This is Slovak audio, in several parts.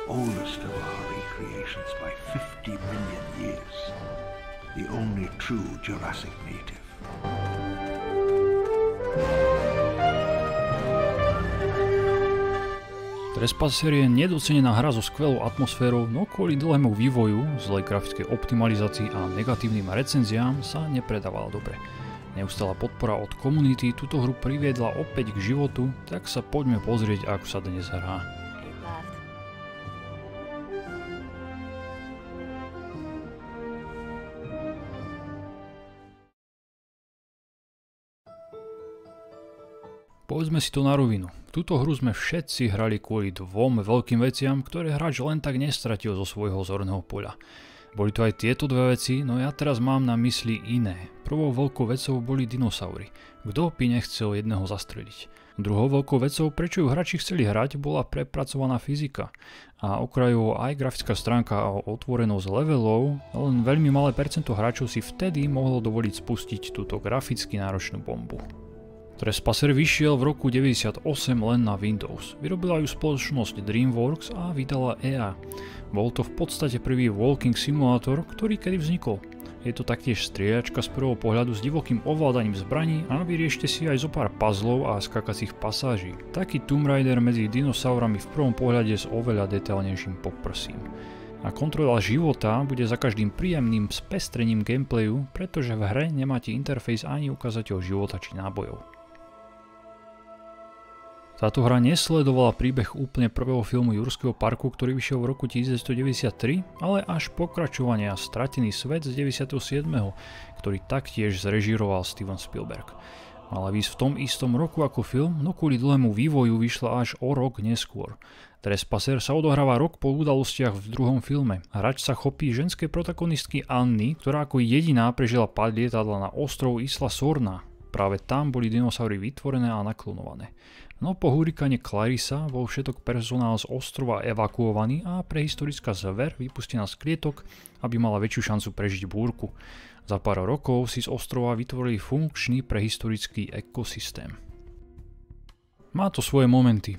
oldest of our recreations by 50 million years. The only true Jurassic native. Trespasser je nedocenená hra so skvelou atmosférou, no kvôli dlhému vývoju, zlej grafickej optimalizácii a negatívnym recenziám sa nepredávala dobre. Neustála podpora od komunity túto hru priviedla opäť k životu, tak sa poďme pozrieť, ako sa dnes hrá. Povedzme si to na rovinu. Túto hru sme všetci hrali kvôli dvom veľkým veciam, ktoré hráč len tak nestratil zo svojho zorného poľa. Boli to aj tieto dve veci, no ja teraz mám na mysli iné. Prvou veľkou vecou boli dinosaury. Kto by nechcel jedného zastreliť? Druhou veľkou vecou, prečo ju hráči chceli hrať, bola prepracovaná fyzika. A okrajovo aj grafická stránka a otvorenosť levelov, len veľmi malé percento hráčov si vtedy mohlo dovoliť spustiť túto graficky náročnú bombu. Trespasser vyšiel v roku 98 len na Windows. Vyrobila ju spoločnosť DreamWorks a vydala EA. Bol to v podstate prvý walking simulátor, ktorý kedy vznikol. Je to taktiež strieľačka z prvého pohľadu s divokým ovládaním zbraní a vyriešte si aj zo pár puzzlov a skakacích pasáží. Taký Tomb Raider medzi dinosaurami v prvom pohľade s oveľa detailnejším poprsím. A kontrola života bude za každým príjemným spestrením gameplayu, pretože v hre nemáte interfejs ani ukazateľ života či nábojov. Táto hra nesledovala príbeh úplne prvého filmu Jurského parku, ktorý vyšiel v roku 1993, ale až pokračovania Stratený svet z 97., ktorý taktiež zrežíroval Steven Spielberg. Mala výsť v tom istom roku ako film, no kvôli dlhému vývoju vyšla až o rok neskôr. Trespasser sa odohráva rok po udalostiach v druhom filme. Hráč sa chopí ženskej protagonistky Anny, ktorá ako jediná prežila pád lietadla na ostrov Isla Sorna. Práve tam boli dinosaury vytvorené a naklonované. No po hurikáne Clarissa bol všetok personál z ostrova evakuovaný a prehistorická zver vypustená z klietok, aby mala väčšiu šancu prežiť búrku. Za pár rokov si z ostrova vytvorili funkčný prehistorický ekosystém. Má to svoje momenty.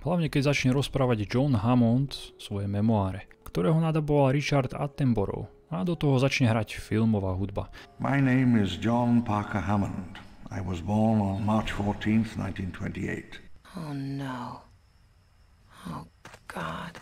Hlavne keď začne rozprávať John Hammond svoje memoáre, ktorého nadaboval Richard Attenborough. A do toho začne hrať filmová hudba. My name is John Parker Hammond. I was born on March 14th, 1928. Oh no. Oh God.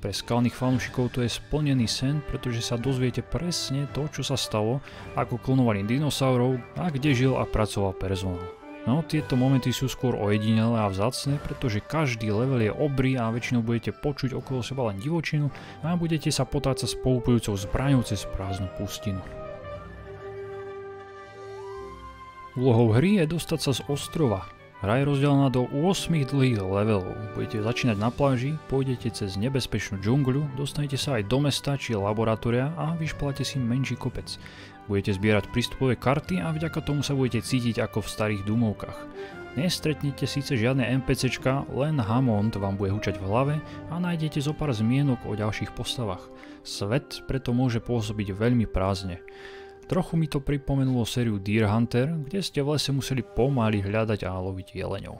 Pre skalných fanúšikov to je splnený sen, pretože sa dozviete presne to, čo sa stalo, ako klonovali dinosaurov a kde žil a pracoval personál. No, tieto momenty sú skôr ojedinelé a vzácne, pretože každý level je obrý a väčšinou budete počuť okolo seba len divočinu a budete sa potácať s poupujúcou zbraňou cez prázdnu pustinu. Úlohou hry je dostať sa z ostrova. Hra je rozdelená do 8 dlhých levelov. Budete začínať na pláži, pôjdete cez nebezpečnú džungľu, dostanete sa aj do mesta či laboratória a vyšplháte si menší kopec. Budete zbierať prístupové karty a vďaka tomu sa budete cítiť ako v starých domovkách. Nestretnete síce žiadne NPCčka, len Hammond vám bude hučať v hlave a nájdete zo pár zmienok o ďalších postavách. Svet preto môže pôsobiť veľmi prázdne. Trochu mi to pripomenulo sériu Deer Hunter, kde ste v lese museli pomaly hľadať a loviť jeleňov.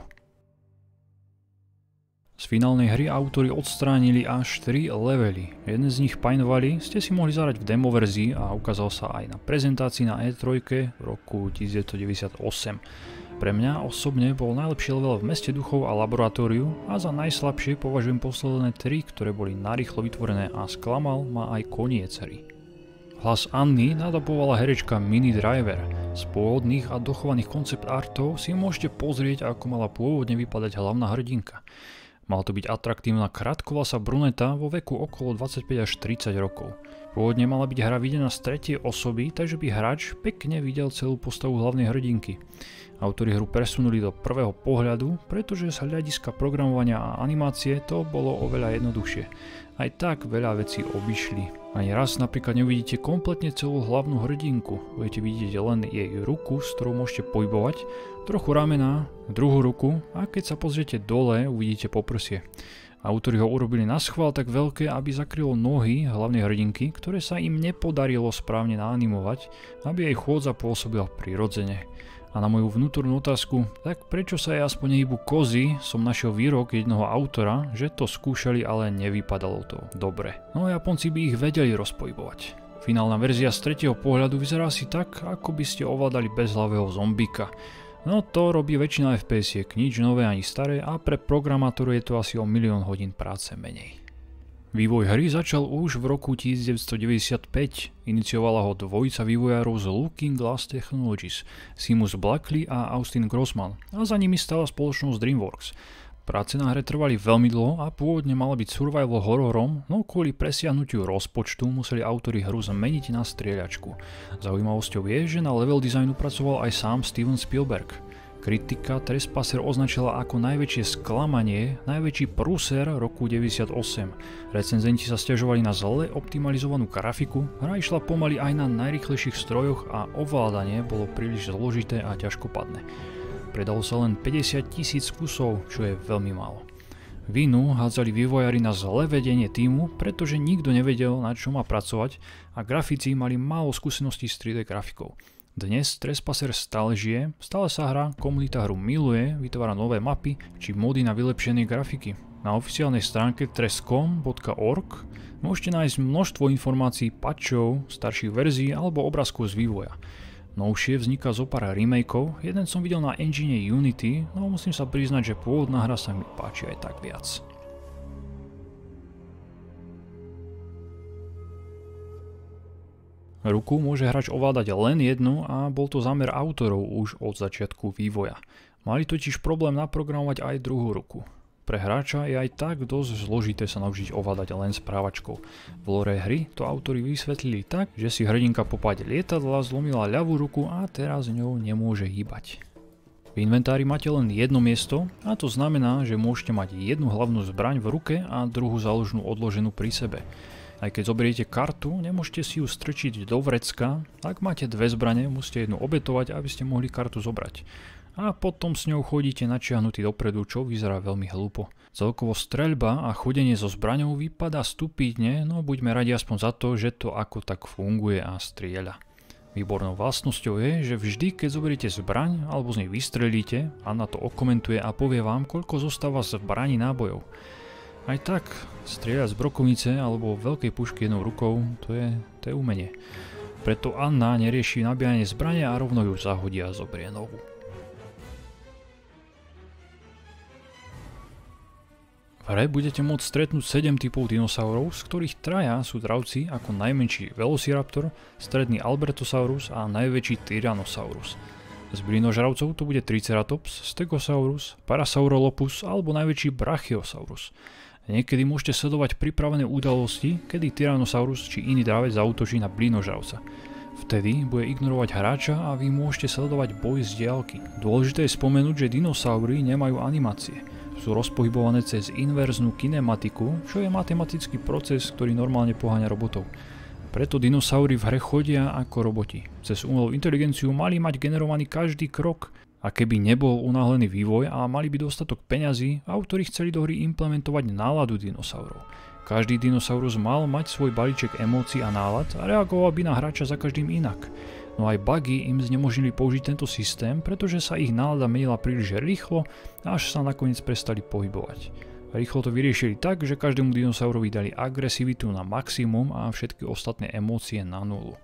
Z finálnej hry autori odstránili až 3 levely. Jeden z nich Pine Valley ste si mohli zahrať v demo verzii a ukázal sa aj na prezentácii na E3 v roku 1998. Pre mňa osobne bol najlepší level v meste duchov a laboratóriu a za najslabšie považujem posledné 3, ktoré boli narýchlo vytvorené a sklamal ma aj koniec hry. Hlas Anny nadabovala herečka Minnie Driver. Z pôvodných a dochovaných koncept artov si môžete pozrieť, ako mala pôvodne vypadať hlavná hrdinka. Mala to byť atraktívna krátkovlasá bruneta vo veku okolo 25 až 30 rokov. Pôvodne mala byť hra videná z tretej osoby, takže by hráč pekne videl celú postavu hlavnej hrdinky. Autori hru presunuli do prvého pohľadu, pretože z hľadiska programovania a animácie to bolo oveľa jednoduchšie. Aj tak veľa vecí obišli. Ani raz napríklad neuvidíte kompletne celú hlavnú hrdinku. Budete vidieť len jej ruku, s ktorou môžete pohybovať, trochu ramená, druhú ruku a keď sa pozriete dole, uvidíte poprsie. Autori ho urobili naschvál tak veľké, aby zakrylo nohy hlavnej hrdinky, ktoré sa im nepodarilo správne naanimovať, aby jej chôdza pôsobila prirodzene. A na moju vnútornú otázku, tak prečo sa jej aspoň nehybu kozy, som našiel výrok jednoho autora, že to skúšali, ale nevypadalo to dobre. No Japonci by ich vedeli rozpojbovať. Finálna verzia z tretieho pohľadu vyzerá asi tak, ako by ste ovládali bezhlavého zombika. No to robí väčšina FPS-iek, nič nové ani staré a pre programátorov je to asi o 1 000 000 hodín práce menej. Vývoj hry začal už v roku 1995, iniciovala ho dvojica vývojárov z Looking Glass Technologies, Seamus Blackley a Austin Grossman, a za nimi stala spoločnosť DreamWorks. Práce na hre trvali veľmi dlho a pôvodne mala byť survival hororom, no kvôli presiahnutiu rozpočtu museli autori hru zmeniť na strieľačku. Zaujímavosťou je, že na level designu pracoval aj sám Steven Spielberg. Kritika Trespasser označila ako najväčšie sklamanie, najväčší prúser roku 98. Recenzenti sa sťažovali na zle optimalizovanú grafiku, hra išla pomaly aj na najrýchlejších strojoch a ovládanie bolo príliš zložité a ťažkopadné. Predalo sa len 50 000 kusov, čo je veľmi málo. Vinu hádzali vývojári na zlé vedenie tímu, pretože nikto nevedel, na čo má pracovať a grafici mali málo skúseností s 3D grafikou. Dnes Trespasser stále žije, stále sa hrá, komunita hru miluje, vytvára nové mapy či módy na vylepšenie grafiky. Na oficiálnej stránke trescom.org môžete nájsť množstvo informácií, patchov, starších verzií alebo obrázkov z vývoja. Novšie vzniká zo pár remakeov, jeden som videl na engine Unity, no musím sa priznať, že pôvodná hra sa mi páči aj tak viac. Ruku môže hráč ovládať len jednu a bol to zámer autorov už od začiatku vývoja. Mali totiž problém naprogramovať aj druhú ruku. Pre hráča je aj tak dosť zložité sa naučiť ovládať len správačkou. V lore hry to autori vysvetlili tak, že si hrdinka po páde lietadla zlomila ľavú ruku a teraz ňou nemôže hýbať. V inventári máte len jedno miesto a to znamená, že môžete mať jednu hlavnú zbraň v ruke a druhú záložnú odloženú pri sebe. Aj keď zoberiete kartu, nemôžete si ju strčiť do vrecka, ak máte dve zbrane, musíte jednu obetovať, aby ste mohli kartu zobrať. A potom s ňou chodíte načiahnutý dopredu, čo vyzerá veľmi hlúpo. Celkovo streľba a chodenie so zbraňou vypadá stupidne, no buďme radi aspoň za to, že to ako tak funguje a strieľa. Výbornou vlastnosťou je, že vždy keď zoberiete zbraň alebo z nej vystrelíte, Anna to okomentuje a povie vám, koľko zostáva zbraní nábojov. Aj tak, strieľať z brokovnice alebo veľkej pušky jednou rukou, to je umenie. Preto Anna nerieši nabíjanie zbrane a rovno ju zahodí a zobrie novú. V hre budete môcť stretnúť 7 typov dinosaurov, z ktorých traja sú dravci ako najmenší Velociraptor, stredný Albertosaurus a najväčší Tyrannosaurus. Z blinožravcov to bude Triceratops, Stegosaurus, Parasaurolopus alebo najväčší Brachiosaurus. Niekedy môžete sledovať pripravené udalosti, kedy Tyrannosaurus či iný dravec zaútočí na blinožravca. Vtedy bude ignorovať hráča a vy môžete sledovať boj z diaľky. Dôležité je spomenúť, že dinosaury nemajú animácie. Sú rozpohybované cez inverznú kinematiku, čo je matematický proces, ktorý normálne poháňa robotov. Preto dinosaury v hre chodia ako roboti. Cez umelú inteligenciu mali mať generovaný každý krok. A keby nebol unáhlený vývoj a mali by dostatok peňazí, autori chceli do hry implementovať náladu dinosaurov. Každý dinosaurus mal mať svoj balíček emócií a nálad a reagoval by na hráča za každým inak. No aj bugy im znemožnili použiť tento systém, pretože sa ich nálada menila príliš rýchlo, až sa nakoniec prestali pohybovať. Rýchlo to vyriešili tak, že každému dinosaurovi dali agresivitu na maximum a všetky ostatné emócie na nulu.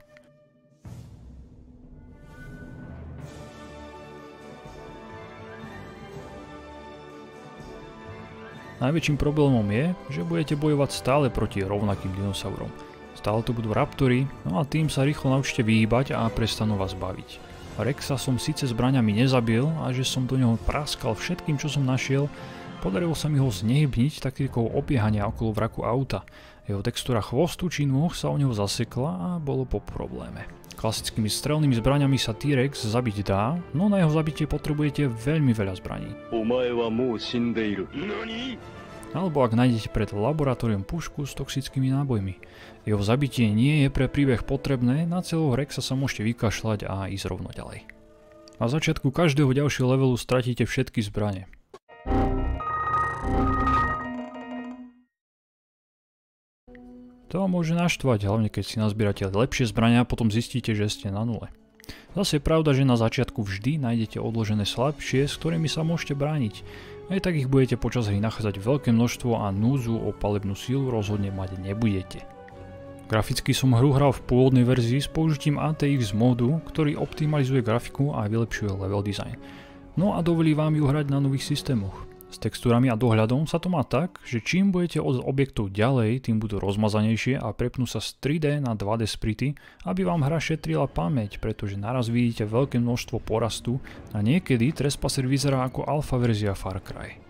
Najväčším problémom je, že budete bojovať stále proti rovnakým dinosaurom. Stále to budú raptory, no a tým sa rýchlo naučite vyhýbať a prestanú vás baviť. Rexa som síce zbraňami nezabil a že som do neho praskal všetkým, čo som našiel, podarilo sa mi ho znehybniť taktikou obiehania okolo vraku auta. Jeho textúra chvostu či nôh sa o neho zasekla a bolo po probléme. Klasickými strelnými zbraňami sa T-Rex zabiť dá, no na jeho zabitie potrebujete veľmi veľa zbraní. Alebo ak nájdete pred laboratóriom pušku s toxickými nábojmi. Jeho zabitie nie je pre príbeh potrebné, na celého Rexa sa môžete vykašľať a ísť rovno ďalej. Na začiatku každého ďalšieho levelu stratíte všetky zbrane. To môže naštvať, hlavne keď si nazbierate lepšie zbrania a potom zistíte, že ste na nule. Zase je pravda, že na začiatku vždy nájdete odložené slabšie, s ktorými sa môžete brániť. Aj tak ich budete počas hry nachádzať veľké množstvo a núdzu o palebnú silu rozhodne mať nebudete. Graficky som hru hral v pôvodnej verzii s použitím ATX módu, ktorý optimalizuje grafiku a vylepšuje level design. No a dovolí vám ju hrať na nových systémoch. S textúrami a dohľadom sa to má tak, že čím budete od objektov ďalej, tým budú rozmazanejšie a prepnú sa z 3D na 2D sprity, aby vám hra šetrila pamäť, pretože naraz vidíte veľké množstvo porastu a niekedy Trespasser vyzerá ako alfa verzia Far Cry.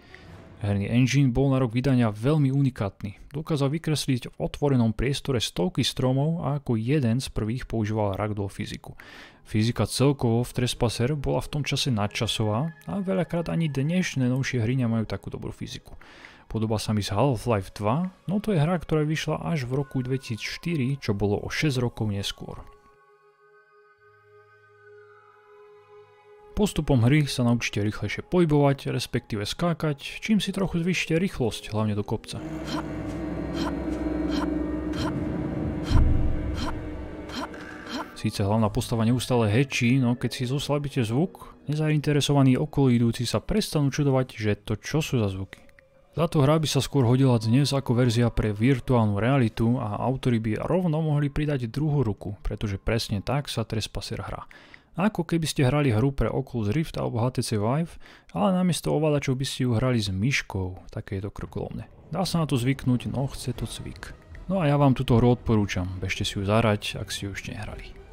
Herný engine bol na rok vydania veľmi unikátny. Dokázal vykresliť v otvorenom priestore stovky stromov a ako jeden z prvých používal ragdoll fyziku. Fyzika celkovo v Trespasser bola v tom čase nadčasová a veľakrát ani dnešné novšie hry nemajú takú dobrú fyziku. Podobá sa mi z Half-Life 2, no to je hra, ktorá vyšla až v roku 2004, čo bolo o 6 rokov neskôr. Postupom hry sa naučíte rýchlejšie pohybovať, respektíve skákať, čím si trochu zvýšite rýchlosť, hlavne do kopca. Síce hlavná postava neustále hečí, no keď si zoslabíte zvuk, nezainteresovaní okolo idúci sa prestanú čudovať, že to čo sú za zvuky. Táto hra by sa skôr hodila dnes ako verzia pre virtuálnu realitu a autori by rovno mohli pridať druhú ruku, pretože presne tak sa Trespasser hrá. Ako keby ste hrali hru pre Oculus Rift alebo HTC Vive, ale namiesto ovládačov by ste ju hrali s myškou, také je to krkolomné. Dá sa na to zvyknúť, no chce to cvik. No a ja vám túto hru odporúčam, bežte si ju zahrať, ak ste ju ešte nehrali.